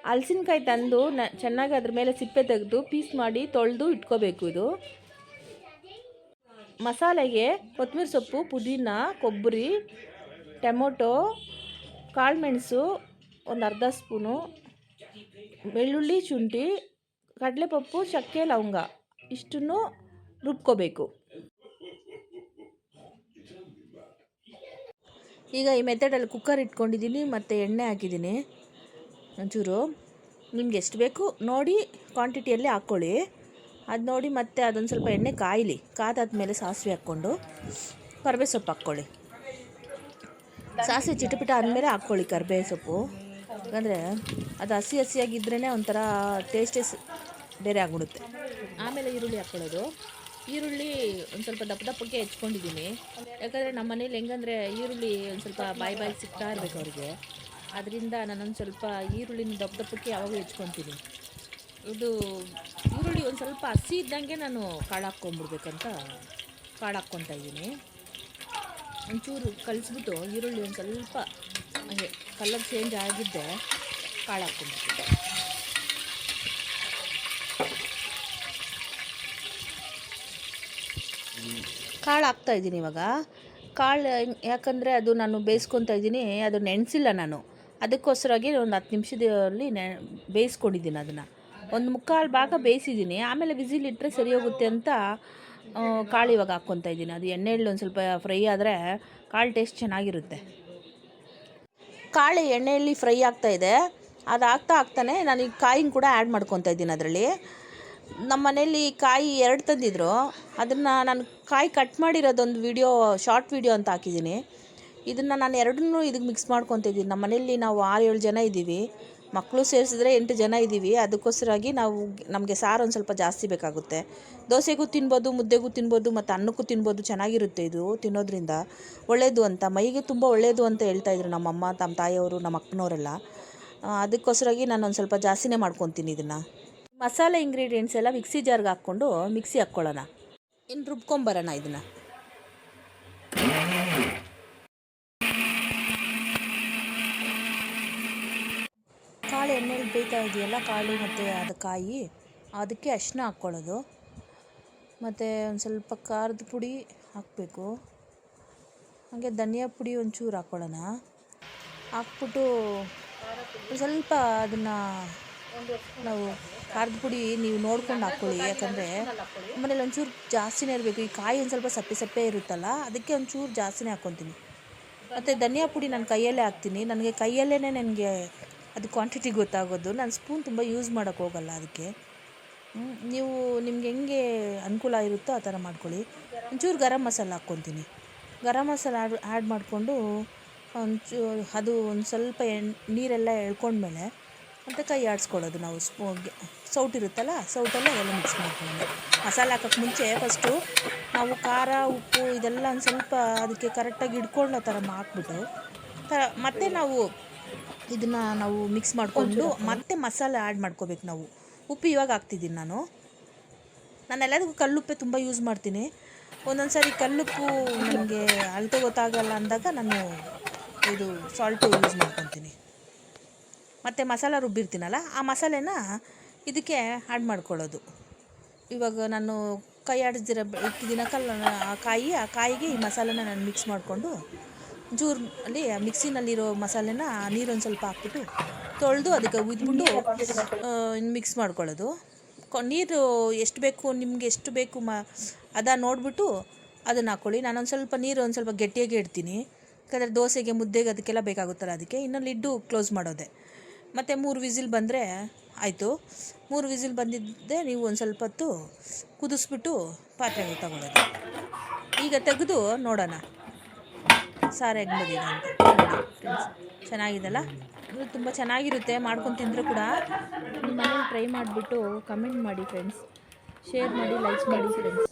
ಹಲಸಿನಕಾಯಿ ತಂದು ಚೆನ್ನಾಗಿ ಅದ್ರ ಮೇಲೆ ಸಿಪ್ಪೆ ತೆಗೆದು ಪೀಸ್ ಮಾಡಿ ತೊಳೆದು ಇಟ್ಕೋಬೇಕು. ಇದು ಮಸಾಲೆಗೆ ಕೊತ್ತಂಬರಿ ಸೊಪ್ಪು, ಪುದೀನ, ಕೊಬ್ಬರಿ, ಟೊಮೊಟೊ, ಕಾಳುಮೆಣಸು ಒಂದು ಅರ್ಧ ಸ್ಪೂನು, ಬೆಳ್ಳುಳ್ಳಿ, ಶುಂಠಿ, ಕಡಲೆಪಪ್ಪು, ಚಕ್ಕೆ, ಲವಂಗ ಇಷ್ಟನ್ನು ರುಬ್ಕೋಬೇಕು. ಈಗ ಈ ಮೆಥಡಲ್ಲಿ ಕುಕ್ಕರ್ ಇಟ್ಕೊಂಡಿದ್ದೀನಿ ಮತ್ತು ಎಣ್ಣೆ ಹಾಕಿದ್ದೀನಿ. ಒಂಚೂರು ನಿಮ್ಗೆ ಎಷ್ಟು ಬೇಕು ನೋಡಿ ಕ್ವಾಂಟಿಟಿಯಲ್ಲಿ ಹಾಕ್ಕೊಳ್ಳಿ. ಅದು ನೋಡಿ ಮತ್ತೆ ಅದೊಂದು ಸ್ವಲ್ಪ ಎಣ್ಣೆ ಕಾಯಲಿ. ಕಾದಾದ್ಮೇಲೆ ಸಾಸಿವೆ ಹಾಕ್ಕೊಂಡು ಕರಿಬೇವು ಸೊಪ್ಪು ಹಾಕ್ಕೊಳ್ಳಿ. ಸಾಸಿವೆ ಚಿಟಪಿಟ ಆದಮೇಲೆ ಹಾಕ್ಕೊಳ್ಳಿ ಕರಿಬೇವು ಸೊಪ್ಪು. ಯಾಕಂದರೆ ಅದು ಹಸಿ ಹಸಿಯಾಗಿದ್ರೇ ಒಂಥರ ಟೇಸ್ಟೇ ಬೇರೆ ಆಗ್ಬಿಡುತ್ತೆ. ಆಮೇಲೆ ಈರುಳ್ಳಿ ಹಾಕ್ಕೊಳ್ಳೋದು. ಈರುಳ್ಳಿ ಒಂದು ಸ್ವಲ್ಪ ದಪ್ಪಕ್ಕೆ ಹೆಚ್ಕೊಂಡಿದ್ದೀನಿ. ಯಾಕಂದರೆ ನಮ್ಮ ಮನೇಲಿ ಹೆಂಗಂದರೆ ಈರುಳ್ಳಿ ಒಂದು ಸ್ವಲ್ಪ ಬಾಯಿ ಸಿಗ್ತಾ ಇರಬೇಕು ಅವ್ರಿಗೆ. ಅದರಿಂದ ನಾನೊಂದು ಸ್ವಲ್ಪ ಈರುಳ್ಳಿನ ದಪ್ಪಕ್ಕೆ ಯಾವಾಗಲೂ ಹೆಚ್ಕೊತೀನಿ. ಇದು ಈರುಳ್ಳಿ ಒಂದು ಸ್ವಲ್ಪ ಹಸಿ ಇದ್ದಂಗೆ ನಾನು ಕಾಳು ಹಾಕ್ಕೊಂಬಿಡ್ಬೇಕಂತ ಕಾಳು ಹಾಕ್ಕೊತಾ ಇದ್ದೀನಿ. ಒಂಚೂರು ಕಲಿಸ್ಬಿಟ್ಟು ಈರುಳ್ಳಿ ಒಂದು ಸ್ವಲ್ಪ ಹಾಗೆ ಕಲರ್ ಚೇಂಜ್ ಆಗಿದ್ದೆ ಕಾಳು ಹಾಕ್ಕೊಂಡ್ಬಿಟ್ಟು ಕಾಳು ಹಾಕ್ತಾಯಿದ್ದೀನಿ. ಇವಾಗ ಕಾಳು ಯಾಕಂದರೆ ಅದು ನಾನು ಬೇಯಿಸ್ಕೊತಾ ಇದ್ದೀನಿ, ಅದು ನೆನೆಸಿಲ್ಲ ನಾನು. ಅದಕ್ಕೋಸ್ಕರಾಗಿ ಒಂದು 10 ನಿಮಿಷದಲ್ಲಿ ಬೇಯಿಸ್ಕೊಂಡಿದ್ದೀನಿ. ಅದನ್ನು ಒಂದು ಮುಕ್ಕಾಲು ಭಾಗ ಬೇಯಿಸಿದ್ದೀನಿ. ಆಮೇಲೆ ವಿಸಿಲ್ ಇಟ್ಟರೆ ಸರಿ ಹೋಗುತ್ತೆ ಅಂತ ಕಾಳು ಇವಾಗ ಹಾಕ್ಕೊತಾ ಇದ್ದೀನಿ. ಅದು ಎಣ್ಣೆಯಲ್ಲಿ ಒಂದು ಸ್ವಲ್ಪ ಫ್ರೈ ಆದರೆ ಕಾಳು ಟೇಸ್ಟ್ ಚೆನ್ನಾಗಿರುತ್ತೆ. ಕಾಳು ಎಣ್ಣೆಯಲ್ಲಿ ಫ್ರೈ ಆಗ್ತಾಯಿದೆ. ಅದು ಆಗ್ತಾನೆ ನಾನು ಈ ಕಾಯಿನ ಕೂಡ ಆ್ಯಡ್ ಮಾಡ್ಕೊತಾ ಇದ್ದೀನಿ ಅದರಲ್ಲಿ. ನಮ್ಮ ಮನೇಲಿ ಕಾಯಿ 2 ತಂದಿದ್ರು. ಅದನ್ನು ನಾನು ಕಾಯಿ ಕಟ್ ಮಾಡಿರೋದೊಂದು ಶಾರ್ಟ್ ವಿಡಿಯೋ ಅಂತ ಹಾಕಿದ್ದೀನಿ. ಇದನ್ನು ನಾನು ಎರಡನ್ನೂ ಇದಕ್ಕೆ ಮಿಕ್ಸ್ ಮಾಡ್ಕೊತಾ ಇದ್ದೀನಿ. ನಮ್ಮ ಮನೇಲಿ ನಾವು 6-7 ಜನ ಇದ್ದೀವಿ. ಮಕ್ಕಳು ಸೇರಿಸಿದ್ರೆ 8 ಜನ ಇದ್ದೀವಿ. ಅದಕ್ಕೋಸ್ಕರಾಗಿ ನಮಗೆ ಸಾರು ಒಂದು ಸ್ವಲ್ಪ ಜಾಸ್ತಿ ಬೇಕಾಗುತ್ತೆ. ದೋಸೆಗೂ ತಿನ್ಬೋದು, ಮುದ್ದೆಗೂ ತಿನ್ಬೋದು, ಮತ್ತು ಅನ್ನಕ್ಕೂ ತಿನ್ಬೋದು. ಚೆನ್ನಾಗಿರುತ್ತೆ ಇದು ತಿನ್ನೋದ್ರಿಂದ, ಒಳ್ಳೆಯದು ಅಂತ, ಮೈಗೆ ತುಂಬ ಒಳ್ಳೆಯದು ಅಂತ ಹೇಳ್ತಾಯಿದ್ರು ನಮ್ಮಮ್ಮ, ನಮ್ಮ ತಾಯಿಯವರು, ನಮ್ಮ ಅಕ್ಕನವರೆಲ್ಲ. ಅದಕ್ಕೋಸ್ಕರಾಗಿ ನಾನು ಒಂದು ಸ್ವಲ್ಪ ಜಾಸ್ತಿನೇ ಮಾಡ್ಕೊತೀನಿ ಇದನ್ನು. ಮಸಾಲೆ ಇಂಗ್ರೀಡಿಯೆಂಟ್ಸ್ ಎಲ್ಲ ಮಿಕ್ಸಿ ಜಾರ್ಗೆ ಹಾಕ್ಕೊಂಡು ಮಿಕ್ಸಿ ಹಾಕ್ಕೊಳ್ಳೋಣ. ಇನ್ನು ರುಬ್ಕೊಂಬರೋಣ ಇದನ್ನು. ಕಾಳು ಎಣ್ಣೆಲಿ ಬೇಯ್ತಾ ಇದೆಯಲ್ಲ ಕಾಳು ಮತ್ತು ಅದು ಕಾಯಿ, ಅದಕ್ಕೆ ಅರಿಶಿನ ಹಾಕ್ಕೊಳ್ಳೋದು. ಮತ್ತು ಒಂದು ಸ್ವಲ್ಪ ಖಾರದ ಪುಡಿ ಹಾಕಬೇಕು. ಹಾಗೆ ಧನಿಯಾ ಪುಡಿ ಒಂಚೂರು ಹಾಕ್ಕೊಳ್ಳೋಣ. ಹಾಕ್ಬಿಟ್ಟು ಸ್ವಲ್ಪ ಅದನ್ನು ನಾವು ಖಾರದ ಪುಡಿ ನೀವು ನೋಡ್ಕೊಂಡು ಹಾಕ್ಕೊಳ್ಳಿ. ಯಾಕಂದರೆ ಆಮೇಲೆ ಒಂಚೂರು ಜಾಸ್ತಿನೇ ಇರಬೇಕು. ಈ ಕಾಯಿ ಒಂದು ಸ್ವಲ್ಪ ಸಪ್ಪೆ ಇರುತ್ತಲ್ಲ, ಅದಕ್ಕೆ ಒಂಚೂರು ಜಾಸ್ತಿನೇ ಹಾಕ್ಕೊತೀನಿ. ಮತ್ತು ಧನಿಯಾ ಪುಡಿ ನಾನು ಕೈಯಲ್ಲೇ ಹಾಕ್ತೀನಿ. ನನಗೆ ಕೈಯಲ್ಲೇ ನನಗೆ ಅದು ಕ್ವಾಂಟಿಟಿ ಗೊತ್ತಾಗೋದು. ನಾನು ಸ್ಪೂನ್ ತುಂಬ ಯೂಸ್ ಮಾಡೋಕ್ಕೆ ಹೋಗಲ್ಲ ಅದಕ್ಕೆ. ನೀವು ನಿಮ್ಗೆ ಹೆಂಗೆ ಅನುಕೂಲ ಇರುತ್ತೋ ಆ ಥರ ಮಾಡ್ಕೊಳ್ಳಿ. ಒಂಚೂರು ಗರಂ ಮಸಾಲ ಹಾಕ್ಕೊತೀನಿ. ಗರಂ ಮಸಾಲ ಆ್ಯಡ್ ಮಾಡಿಕೊಂಡು ಅದು ಒಂದು ಸ್ವಲ್ಪ ನೀರೆಲ್ಲ ಎಳ್ಕೊಂಡ್ಮೇಲೆ ಮತ್ತು ಕೈ ಆಡಿಸ್ಕೊಳ್ಳೋದು. ನಾವು ಸೌಟಿರುತ್ತಲ್ಲ, ಸೌಟಲ್ಲೇ ಅದೆಲ್ಲ ಮಿಕ್ಸ್ ಮಾಡ್ಕೊಳ್ಳೋದು. ಮಸಾಲೆ ಹಾಕೋಕ್ಕೆ ಮುಂಚೆ ಫಸ್ಟು ನಾವು ಖಾರ, ಉಪ್ಪು ಇದೆಲ್ಲ ಒಂದು ಸ್ವಲ್ಪ ಅದಕ್ಕೆ ಕರೆಕ್ಟಾಗಿ ಹಿಡ್ಕೊಳ್ಳೋ ಥರ ಹಾಕ್ಬಿಟ್ಟು ಮತ್ತೆ ನಾವು ಮಿಕ್ಸ್ ಮಾಡಿಕೊಂಡು ಮತ್ತೆ ಮಸಾಲೆ ಆ್ಯಡ್ ಮಾಡ್ಕೋಬೇಕು ನಾವು. ಉಪ್ಪು ಇವಾಗ ಹಾಕ್ತಿದ್ದೀನಿ ನಾನು ಎಲ್ಲದಕ್ಕೂ ಕಲ್ಲುಪ್ಪೆ ತುಂಬ ಯೂಸ್ ಮಾಡ್ತೀನಿ. ಒಂದೊಂದು ಸಾರಿ ಕಲ್ಲುಪ್ಪು ನನಗೆ ಅಳತೆ ಗೊತ್ತಾಗಲ್ಲ ಅಂದಾಗ ನಾನು ಇದು ಸಾಲ್ಟು ಯೂಸ್ ಮಾಡ್ಕೊತೀನಿ. ಮತ್ತು ಮಸಾಲ ರುಬ್ಬಿರ್ತೀನಲ್ಲ, ಆ ಮಸಾಲೆನ ಇದಕ್ಕೆ ಆ್ಯಡ್ ಮಾಡ್ಕೊಳ್ಳೋದು. ಇವಾಗ ನಾನು ಕೈ ಆಡಿಸ್ದಿರ ಇಟ್ಟಿದ್ದೀನ ಆ ಕಾಯಿಗೆ ಈ ಮಸಾಲೆನ ನಾನು ಮಿಕ್ಸ್ ಮಾಡಿಕೊಂಡು ಅಲ್ಲಿ ಮಿಕ್ಸಿನಲ್ಲಿರೋ ಮಸಾಲೆನ ನೀರೊಂದು ಸ್ವಲ್ಪ ಹಾಕ್ಬಿಟ್ಟು ತೊಳೆದು ಅದಕ್ಕೆ ಉಯ್ದ್ಬಿಟ್ಟು ಮಿಕ್ಸ್ ಮಾಡ್ಕೊಳ್ಳೋದು. ನೀರು ಎಷ್ಟು ಬೇಕು ನಿಮಗೆ, ಎಷ್ಟು ಬೇಕು ನೋಡಿಬಿಟ್ಟು ಅದನ್ನು ಹಾಕ್ಕೊಳ್ಳಿ. ನಾನೊಂದು ಸ್ವಲ್ಪ ನೀರು ಒಂದು ಸ್ವಲ್ಪ ಗಟ್ಟಿಯಾಗಿ ಇಡ್ತೀನಿ. ಯಾಕಂದರೆ ದೋಸೆಗೆ, ಮುದ್ದೆಗೆ ಅದಕ್ಕೆಲ್ಲ ಬೇಕಾಗುತ್ತಲ್ಲ, ಅದಕ್ಕೆ. ಇನ್ನು ಲಿಡ್ಡು ಕ್ಲೋಸ್ ಮಾಡೋದೆ. ಮತ್ತು 3 ವಿಸಿಲ್ ಬಂದರೆ ಆಯಿತು. 3 ವಿಸಿಲ್ ಬಂದಿದ್ದೆ ನೀವು ಒಂದು ಸ್ವಲ್ಪ ಹೊತ್ತು ಕುದಿಸ್ಬಿಟ್ಟು ಪಾತ್ರೆಗೆ ತಗೊಳ್ಳೋದು. ಈಗ ತೆಗೆದು ನೋಡೋಣ ಸಾರು ಹೆಂಗೆ ಬಂದಿದೆ ಅಂತ. ಫ್ರೆಂಡ್ಸ್, ಚೆನ್ನಾಗಿದೆಲ್ಲ. ಇದು ತುಂಬ ಚೆನ್ನಾಗಿರುತ್ತೆ. ಮಾಡ್ಕೊಂಡು ತಿಂದರೂ ಕೂಡ ನಿಮ್ಮ ಮನೇಲಿ ಟ್ರೈ ಮಾಡಿಬಿಟ್ಟು ಕಮೆಂಟ್ ಮಾಡಿ ಫ್ರೆಂಡ್ಸ್. ಶೇರ್ ಮಾಡಿ, ಲೈಕ್ ಮಾಡಿ ಫ್ರೆಂಡ್ಸ್.